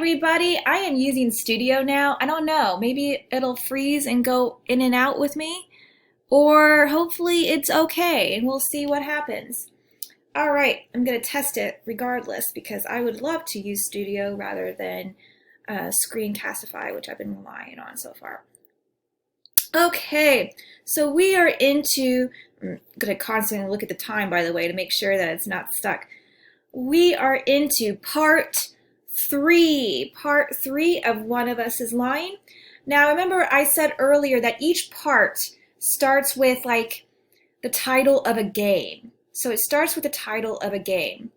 everybody. I am using Studio now. I don't know. Maybe it'll freeze and go in and out with me, or hopefully it's okay and we'll see what happens. All right, I'm going to test it regardless because I would love to use Studio rather than Screencastify, which I've been relying on so far. Okay, so we are into, I'm going to constantly look at the time, by the way, to make sure that it's not stuck. We are into part three of One of Us is Lying. Now, remember I said earlier that each part starts with like the title of a game. So it starts with the title of a game.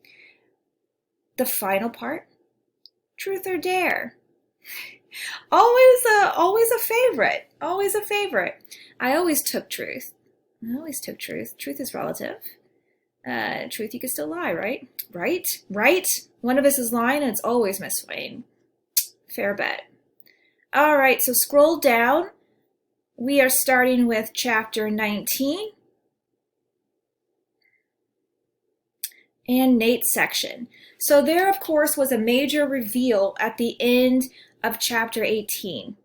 The final part, Truth or Dare. Always a favorite. Always a favorite. I always took truth. Truth is relative. Truth, you can still lie, right? Right? One of us is lying, and it's always Miss Swain. Fair bet. All right, so scroll down. We are starting with chapter 19 and Nate's section. So there, of course, was a major reveal at the end of chapter 18.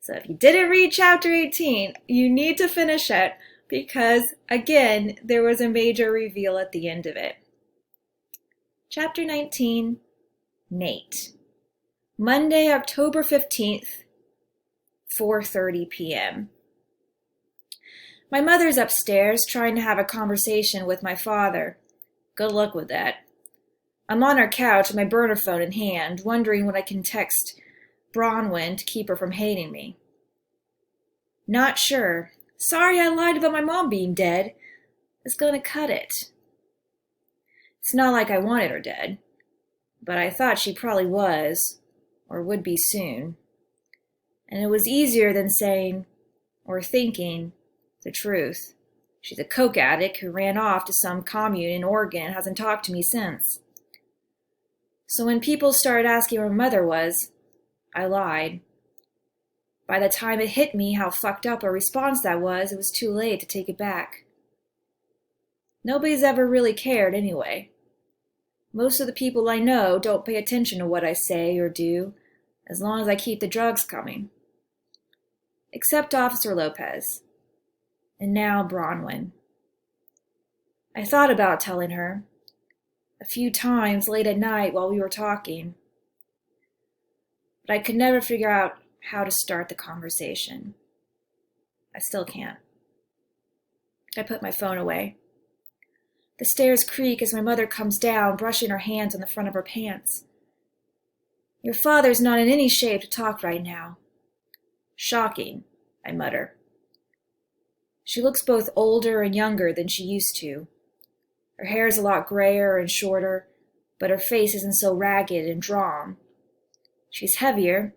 So if you didn't read chapter 18, you need to finish it because, again, there was a major reveal at the end of it. Chapter 19, Nate. Monday, October 15th, 4:30 p.m. My mother's upstairs trying to have a conversation with my father. Good luck with that. I'm on our couch with my burner phone in hand, wondering when I can text Bronwyn to keep her from hating me. Not sure. Sorry I lied about my mom being dead. It's gonna cut it. It's not like I wanted her dead, but I thought she probably was, or would be soon. And it was easier than saying, or thinking, the truth. She's a coke addict who ran off to some commune in Oregon and hasn't talked to me since. So when people started asking where my mother was, I lied. By the time it hit me how fucked up a response that was, it was too late to take it back. Nobody's ever really cared anyway. Most of the people I know don't pay attention to what I say or do, as long as I keep the drugs coming. Except Officer Lopez. And now Bronwyn. I thought about telling her, a few times late at night while we were talking, but I could never figure out how to start the conversation. I still can't. I put my phone away. The stairs creak as my mother comes down, brushing her hands on the front of her pants. Your father's not in any shape to talk right now. Shocking, I mutter. She looks both older and younger than she used to. Her hair's a lot grayer and shorter, but her face isn't so ragged and drawn. She's heavier,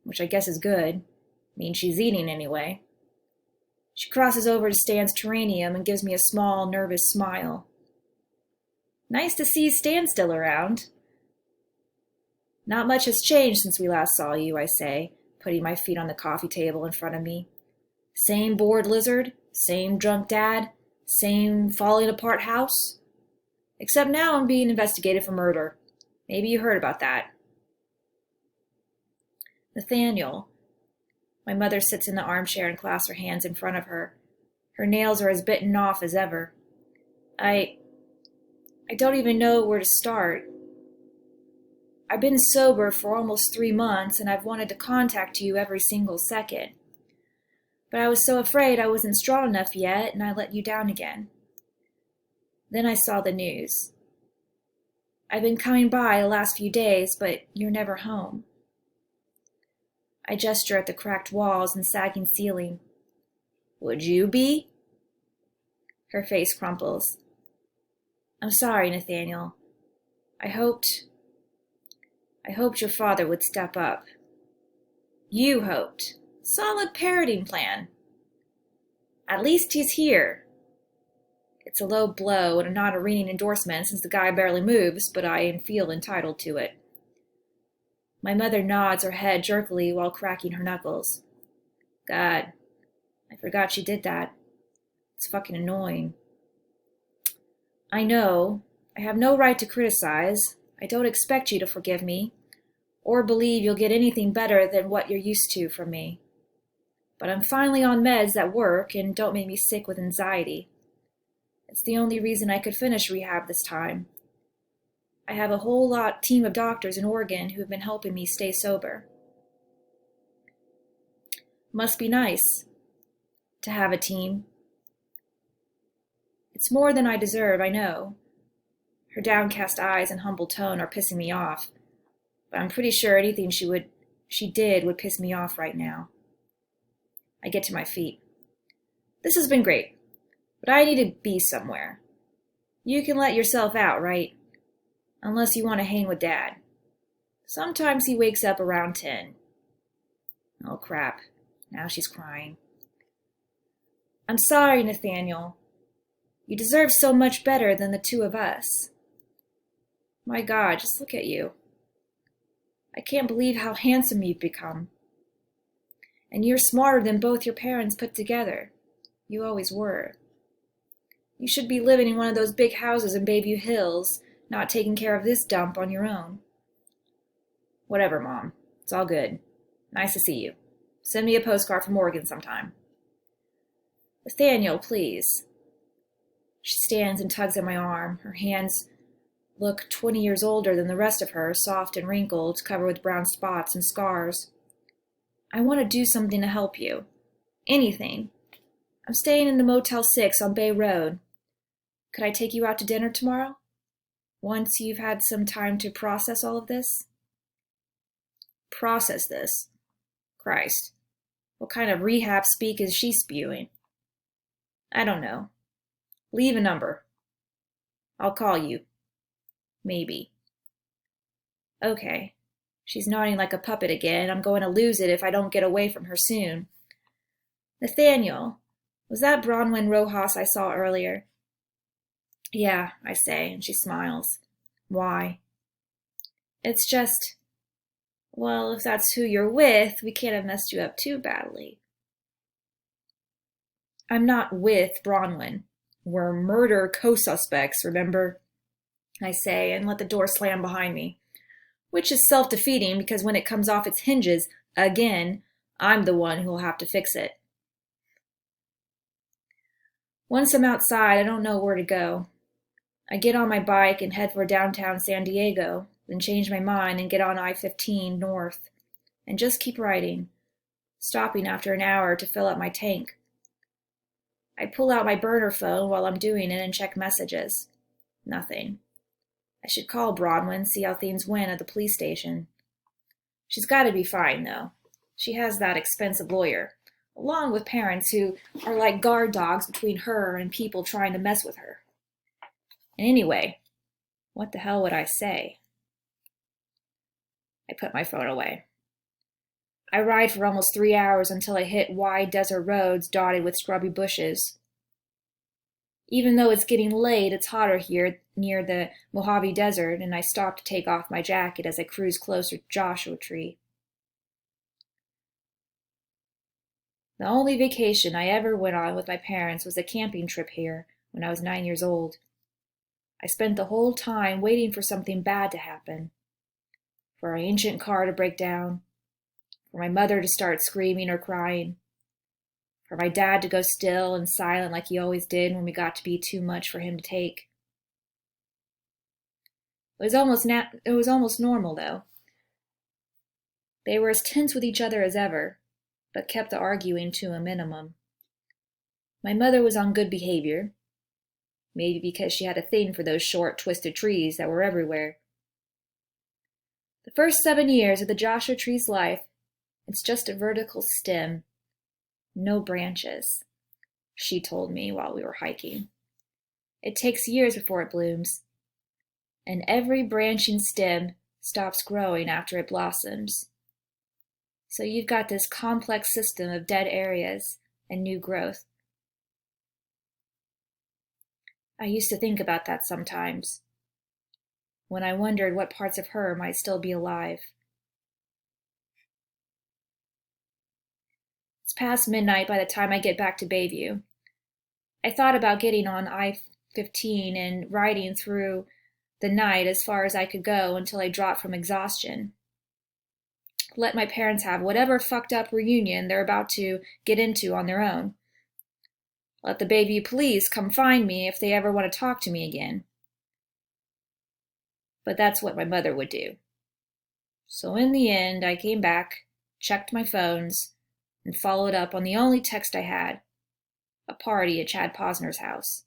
which I guess is good. Means she's eating anyway. She crosses over to Stan's terrarium and gives me a small, nervous smile. Nice to see Stan still around. Not much has changed since we last saw you, I say, putting my feet on the coffee table in front of me. Same bored lizard, same drunk dad, same falling apart house. Except now I'm being investigated for murder. Maybe you heard about that. Nathaniel. My mother sits in the armchair and clasps her hands in front of her. Her nails are as bitten off as ever. I don't even know where to start. I've been sober for almost 3 months, and I've wanted to contact you every single second. But I was so afraid I wasn't strong enough yet, and I let you down again. Then I saw the news. I've been coming by the last few days, but you're never home. I gesture at the cracked walls and sagging ceiling. Would you be? Her face crumples. I'm sorry, Nathaniel. I hoped your father would step up. You hoped. Solid parroting plan. At least he's here. It's a low blow and not a ringing endorsement since the guy barely moves, but I feel entitled to it. My mother nods her head jerkily while cracking her knuckles. God, I forgot she did that. It's fucking annoying. I know. I have no right to criticize. I don't expect you to forgive me. or believe you'll get anything better than what you're used to from me. But I'm finally on meds that work and don't make me sick with anxiety. It's the only reason I could finish rehab this time. I have a whole team of doctors in Oregon who have been helping me stay sober. Must be nice to have a team. It's more than I deserve, I know. Her downcast eyes and humble tone are pissing me off, but I'm pretty sure anything she did would piss me off right now. I get to my feet. This has been great, but I need to be somewhere. You can let yourself out, right? Unless you want to hang with Dad. Sometimes he wakes up around 10. Oh crap, now she's crying. I'm sorry, Nathaniel. You deserve so much better than the two of us. My God, just look at you. I can't believe how handsome you've become. And you're smarter than both your parents put together. You always were. You should be living in one of those big houses in Bayview Hills, not taking care of this dump on your own. Whatever, Mom. It's all good. Nice to see you. Send me a postcard from Oregon sometime. Nathaniel, please. She stands and tugs at my arm. Her hands look 20 years older than the rest of her, soft and wrinkled, covered with brown spots and scars. I want to do something to help you. Anything. I'm staying in the Motel 6 on Bay Road. Could I take you out to dinner tomorrow? Once you've had some time to process all of this? Process this? Christ. What kind of rehab speak is she spewing? I don't know. Leave a number. I'll call you. Maybe. Okay. She's nodding like a puppet again. I'm going to lose it if I don't get away from her soon. Nathaniel, was that Bronwyn Rojas I saw earlier? Yeah, I say, and she smiles. Why? It's just, well, if that's who you're with, we can't have messed you up too badly. I'm not with Bronwyn. We're murder co-suspects, remember? I say, and let the door slam behind me. Which is self-defeating because when it comes off its hinges, again, I'm the one who'll have to fix it. Once I'm outside, I don't know where to go. I get on my bike and head for downtown San Diego, then change my mind and get on I-15 north, and just keep riding, stopping after an hour to fill up my tank. I pull out my burner phone while I'm doing it and check messages. Nothing. I should call Bronwyn, see how things went at the police station. She's got to be fine, though. She has that expensive lawyer, along with parents who are like guard dogs between her and people trying to mess with her. And anyway, what the hell would I say? I put my phone away. I ride for almost 3 hours until I hit wide desert roads dotted with scrubby bushes. Even though it's getting late, it's hotter here near the Mojave Desert, and I stop to take off my jacket as I cruise closer to Joshua Tree. The only vacation I ever went on with my parents was a camping trip here when I was 9 years old. I spent the whole time waiting for something bad to happen. For our ancient car to break down. For my mother to start screaming or crying. For my dad to go still and silent like he always did when we got to be too much for him to take. It was almost normal, though. They were as tense with each other as ever, but kept the arguing to a minimum. My mother was on good behavior, maybe because she had a thing for those short, twisted trees that were everywhere. The first 7 years of the Joshua Tree's life, it's just a vertical stem, no branches, she told me while we were hiking. It takes years before it blooms, and every branching stem stops growing after it blossoms. So you've got this complex system of dead areas and new growth. I used to think about that sometimes, when I wondered what parts of her might still be alive. It's past midnight by the time I get back to Bayview. I thought about getting on I-15 and riding through the night as far as I could go until I dropped from exhaustion. Let my parents have whatever fucked up reunion they're about to get into on their own. Let the Bayview police come find me if they ever want to talk to me again. But that's what my mother would do. So in the end, I came back, checked my phones, and followed up on the only text I had, a party at Chad Posner's house.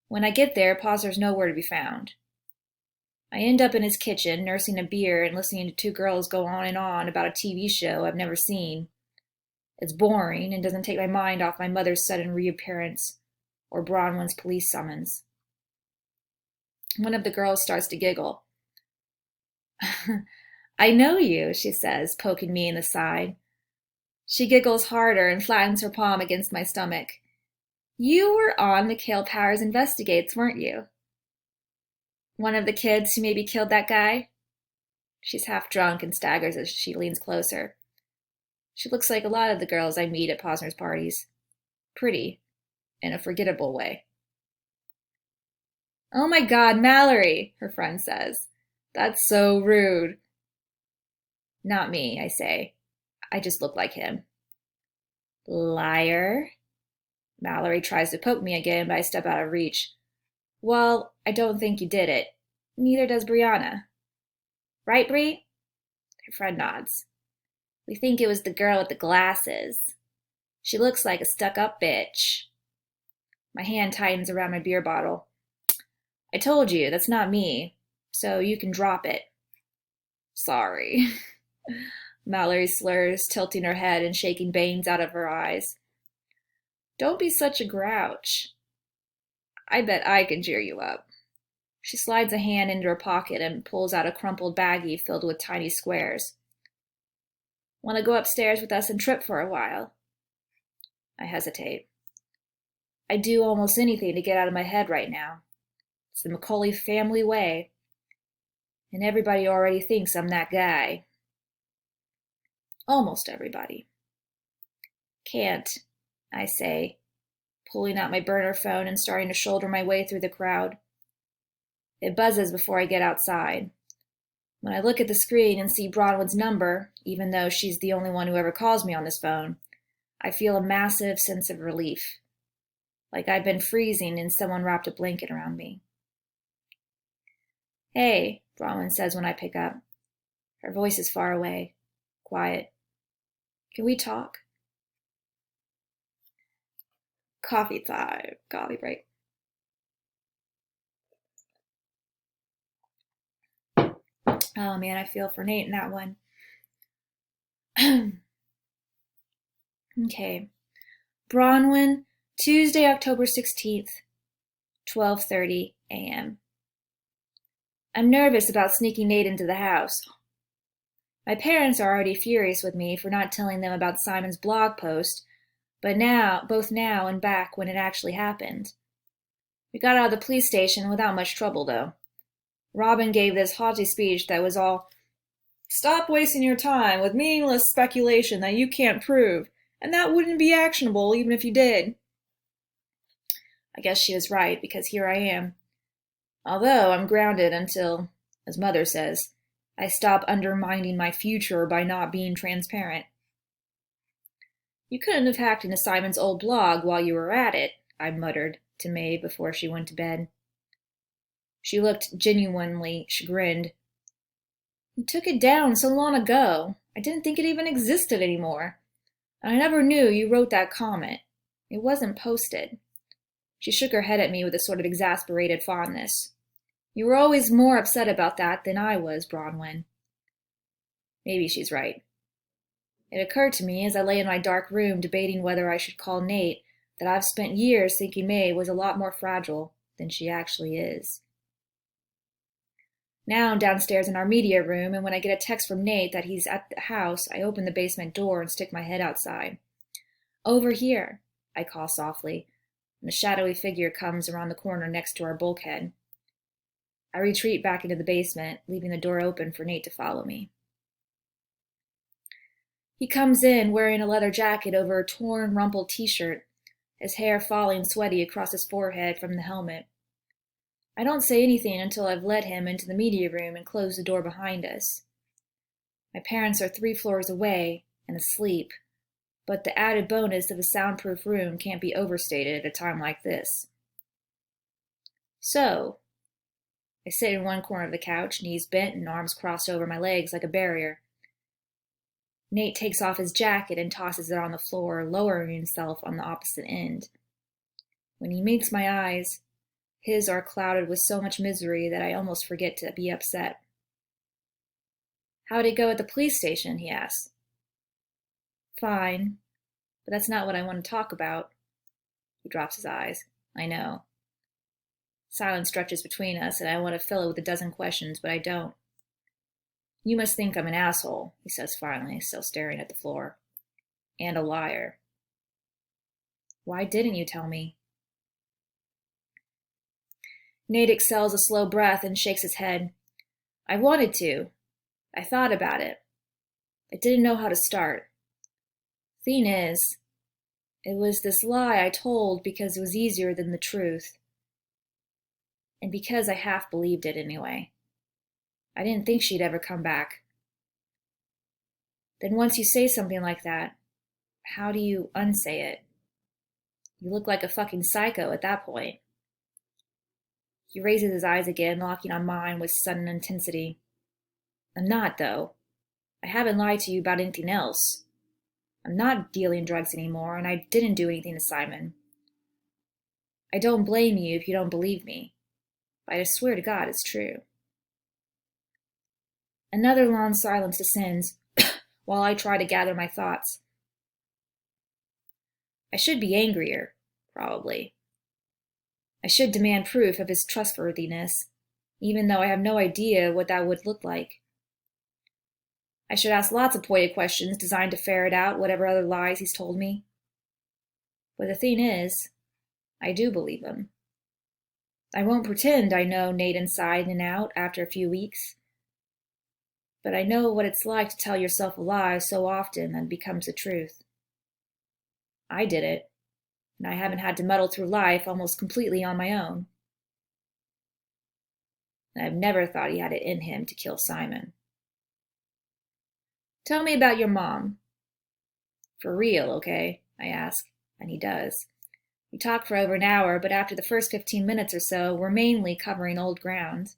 When I get there, Posner's nowhere to be found. I end up in his kitchen, nursing a beer and listening to two girls go on and on about a TV show I've never seen. It's boring and doesn't take my mind off my mother's sudden reappearance or Bronwyn's police summons. One of the girls starts to giggle. I know you, she says, poking me in the side. She giggles harder and flattens her palm against my stomach. You were on Mikhail Powers Investigates, weren't you? One of the kids who maybe killed that guy? She's half drunk and staggers as she leans closer. She looks like a lot of the girls I meet at Posner's parties. Pretty, in a forgettable way. Oh my God, Mallory, her friend says. That's so rude. Not me, I say. I just look like him. Liar. Mallory tries to poke me again, but I step out of reach. Well, I don't think you did it. Neither does Brianna. Right, Bri? Her friend nods. We think it was the girl with the glasses. She looks like a stuck-up bitch. My hand tightens around my beer bottle. I told you, that's not me, so you can drop it. Sorry. Mallory slurs, tilting her head and shaking veins out of her eyes. Don't be such a grouch. I bet I can cheer you up. She slides a hand into her pocket and pulls out a crumpled baggie filled with tiny squares. Want to go upstairs with us and trip for a while? I hesitate. I'd do almost anything to get out of my head right now. It's the Macaulay family way. And everybody already thinks I'm that guy. Almost everybody. Can't, I say, pulling out my burner phone and starting to shoulder my way through the crowd. It buzzes before I get outside. When I look at the screen and see Bronwyn's number, even though she's the only one who ever calls me on this phone, I feel a massive sense of relief. Like I'd been freezing and someone wrapped a blanket around me. Hey, Bronwyn says when I pick up. Her voice is far away, quiet. Can we talk? Coffee time. Coffee break. Oh man, I feel for Nate in that one. Okay. Bronwyn, Tuesday, October 16th, 12:30 a.m. I'm nervous about sneaking Nate into the house. My parents are already furious with me for not telling them about Simon's blog post, but both now and back when it actually happened. We got out of the police station without much trouble, though. Robin gave this haughty speech that was all, "Stop wasting your time with meaningless speculation that you can't prove, and that wouldn't be actionable even if you did." I guess she was right, because here I am. Although I'm grounded until, as Mother says, I stop undermining my future by not being transparent. You couldn't have hacked into Simon's old blog while you were at it, I muttered to Maeve before she went to bed. She looked genuinely chagrined. You took it down so long ago. I didn't think it even existed anymore. And I never knew you wrote that comment. It wasn't posted. She shook her head at me with a sort of exasperated fondness. You were always more upset about that than I was, Bronwyn. Maybe she's right. It occurred to me as I lay in my dark room debating whether I should call Nate that I've spent years thinking Maeve was a lot more fragile than she actually is. Now I'm downstairs in our media room, and when I get a text from Nate that he's at the house, I open the basement door and stick my head outside. Over here, I call softly, and a shadowy figure comes around the corner next to our bulkhead. I retreat back into the basement, leaving the door open for Nate to follow me. He comes in wearing a leather jacket over a torn, rumpled t-shirt, his hair falling sweaty across his forehead from the helmet. I don't say anything until I've led him into the media room and closed the door behind us. My parents are 3 floors away and asleep, but the added bonus of a soundproof room can't be overstated at a time like this. So, I sit in one corner of the couch, knees bent and arms crossed over my legs like a barrier. Nate takes off his jacket and tosses it on the floor, lowering himself on the opposite end. When he meets my eyes, his are clouded with so much misery that I almost forget to be upset. "How'd it go at the police station?" he asks. "Fine, but that's not what I want to talk about." He drops his eyes. I know. Silence stretches between us, and I want to fill it with a dozen questions, but I don't. "You must think I'm an asshole," he says finally, still staring at the floor. "And a liar." "Why didn't you tell me?" Nate exhales a slow breath and shakes his head. "I wanted to. I thought about it. I didn't know how to start. Thing is, it was this lie I told because it was easier than the truth. And because I half believed it anyway. I didn't think she'd ever come back. Then once you say something like that, how do you unsay it? You look like a fucking psycho at that point." He raises his eyes again, locking on mine with sudden intensity. "I'm not, though. I haven't lied to you about anything else. I'm not dealing drugs anymore, and I didn't do anything to Simon. I don't blame you if you don't believe me, but I swear to God it's true." Another long silence descends while I try to gather my thoughts. I should be angrier, probably. I should demand proof of his trustworthiness, even though I have no idea what that would look like. I should ask lots of pointed questions designed to ferret out whatever other lies he's told me. But the thing is, I do believe him. I won't pretend I know Nate inside and out after a few weeks. But I know what it's like to tell yourself a lie so often that it becomes the truth. I did it, and I haven't had to muddle through life almost completely on my own. And I've never thought he had it in him to kill Simon. "Tell me about your mom." "For real, okay?" I ask, and he does. We talk for over an hour, but after the first 15 minutes or so, we're mainly covering old ground.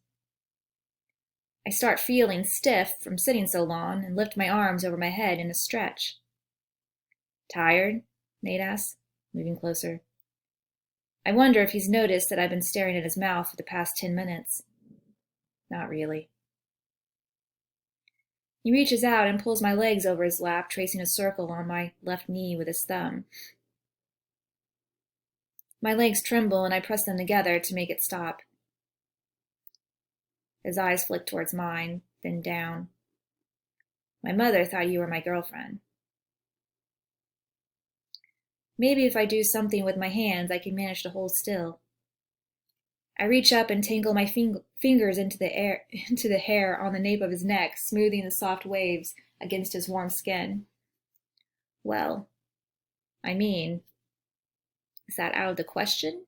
I start feeling stiff from sitting so long and lift my arms over my head in a stretch. "Tired?" Nate asks, moving closer. I wonder if he's noticed that I've been staring at his mouth for the past 10 minutes. Not really. He reaches out and pulls my legs over his lap, tracing a circle on my left knee with his thumb. My legs tremble and I press them together to make it stop. His eyes flick towards mine, then down. "My mother thought you were my girlfriend." Maybe if I do something with my hands, I can manage to hold still. I reach up and tangle my fingers into the hair on the nape of his neck, smoothing the soft waves against his warm skin. "Well, I mean, is that out of the question?"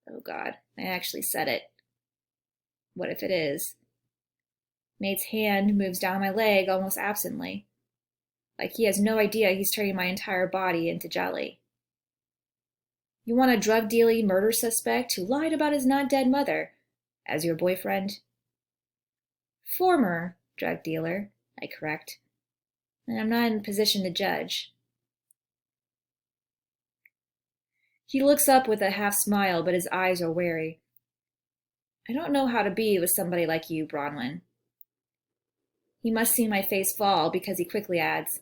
Oh God, I actually said it. What if it is? Nate's hand moves down my leg almost absently, like he has no idea he's turning my entire body into jelly. "You want a drug-dealing murder suspect who lied about his not-dead mother as your boyfriend?" "Former drug dealer," I correct, "and I'm not in a position to judge." He looks up with a half smile, but his eyes are wary. "I don't know how to be with somebody like you, Bronwyn." He must see my face fall because he quickly adds,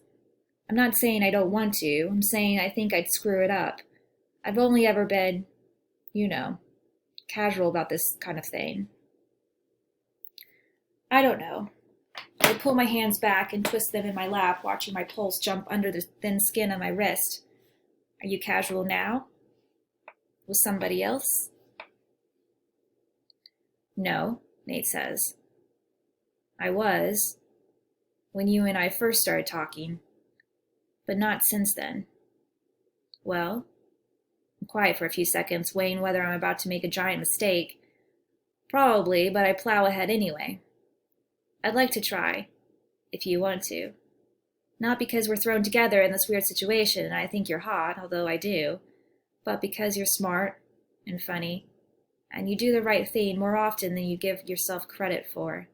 "I'm not saying I don't want to. I'm saying I think I'd screw it up. I've only ever been, casual about this kind of thing." I don't know. I pull my hands back and twist them in my lap, watching my pulse jump under the thin skin on my wrist. "Are you casual now? With somebody else?" "No," Nate says. "I was, when you and I first started talking, but not since then." "Well?" I'm quiet for a few seconds, weighing whether I'm about to make a giant mistake. Probably, but I plow ahead anyway. "I'd like to try. if you want to. Not because we're thrown together in this weird situation and I think you're hot, although I do, but because you're smart and funny, and you do the right thing more often than you give yourself credit for.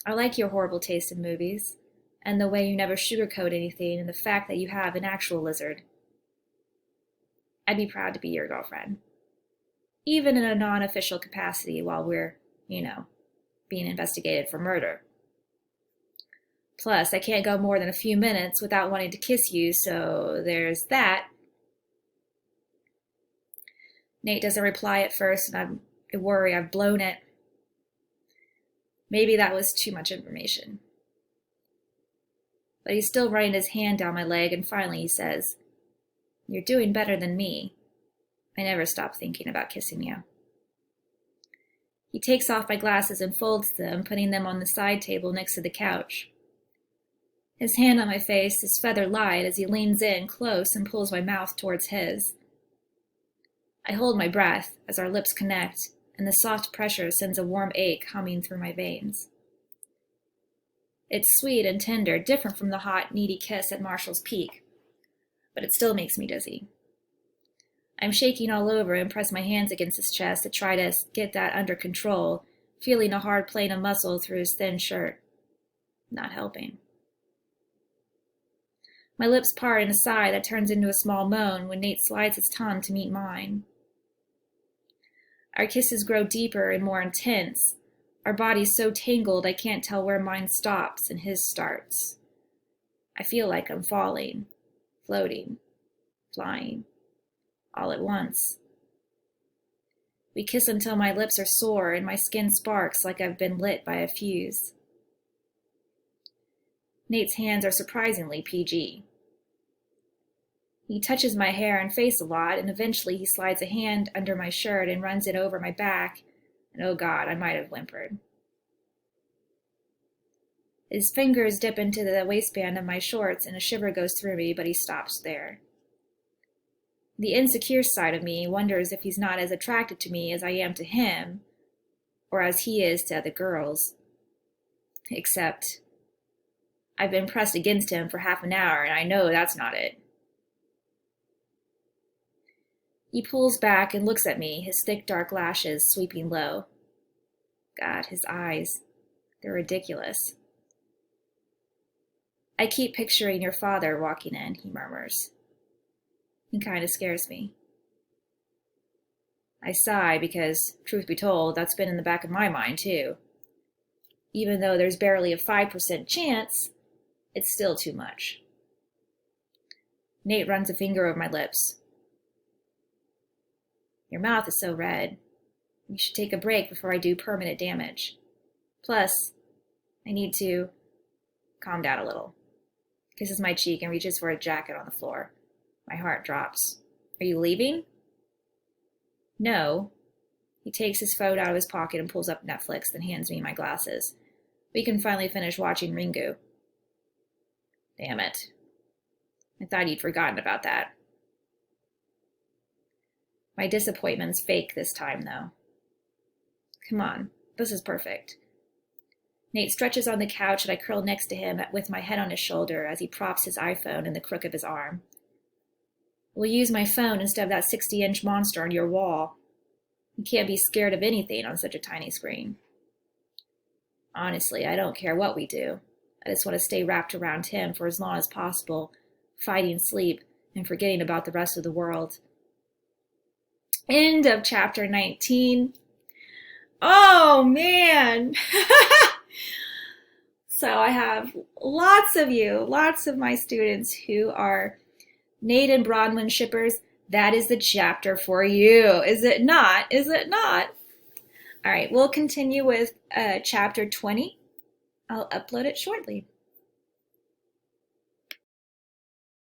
I like your horrible taste in movies, and the way you never sugarcoat anything, and the fact that you have an actual lizard. I'd be proud to be your girlfriend, even in a non-official capacity while we're, being investigated for murder. Plus, I can't go more than a few minutes without wanting to kiss you, so there's that. Nate doesn't reply at first, and I worry I've blown it. Maybe that was too much information. But he's still running his hand down my leg, and finally he says, "You're doing better than me. I never stop thinking about kissing you." He takes off my glasses and folds them, putting them on the side table next to the couch. His hand on my face is feather light as he leans in close and pulls my mouth towards his. I hold my breath as our lips connect, and the soft pressure sends a warm ache humming through my veins. It's sweet and tender, different from the hot, needy kiss at Marshall's Peak, but it still makes me dizzy. I'm shaking all over and press my hands against his chest to try to get that under control, feeling a hard plane of muscle through his thin shirt. Not helping. My lips part in a sigh that turns into a small moan when Nate slides his tongue to meet mine. Our kisses grow deeper and more intense, our bodies so tangled I can't tell where mine stops and his starts. I feel like I'm falling, floating, flying, all at once. We kiss until my lips are sore and my skin sparks like I've been lit by a fuse. Nate's hands are surprisingly PG. He touches my hair and face a lot, and eventually he slides a hand under my shirt and runs it over my back, and oh God, I might have whimpered. His fingers dip into the waistband of my shorts, and a shiver goes through me, but he stops there. The insecure side of me wonders if he's not as attracted to me as I am to him, or as he is to other girls. Except, I've been pressed against him for half an hour, and I know that's not it. He pulls back and looks at me, his thick dark lashes sweeping low. God, his eyes, they're ridiculous. "I keep picturing your father walking in," he murmurs. He kind of scares me. I sigh because, truth be told, that's been in the back of my mind too. Even though there's barely a 5% chance, it's still too much. Nate runs a finger over my lips. "Your mouth is so red. You should take a break before I do permanent damage. Plus, I need to calm down a little." Kisses my cheek and reaches for a jacket on the floor. My heart drops. "Are you leaving?" "No." He takes his phone out of his pocket and pulls up Netflix, then hands me my glasses. We can finally finish watching Ringu. Damn it. I thought you'd forgotten about that. My disappointment's fake this time, though. Come on, this is perfect. Nate stretches on the couch and I curl next to him with my head on his shoulder as he props his iPhone in the crook of his arm. We'll use my phone instead of that 60-inch monster on your wall. You can't be scared of anything on such a tiny screen. Honestly, I don't care what we do. I just want to stay wrapped around him for as long as possible, fighting sleep and forgetting about the rest of the world. End of chapter 19. Oh, man. So I have lots of my students who are Nate and Bronwyn shippers. That is the chapter for you. Is it not? Is it not? All right, we'll continue with chapter 20. I'll upload it shortly.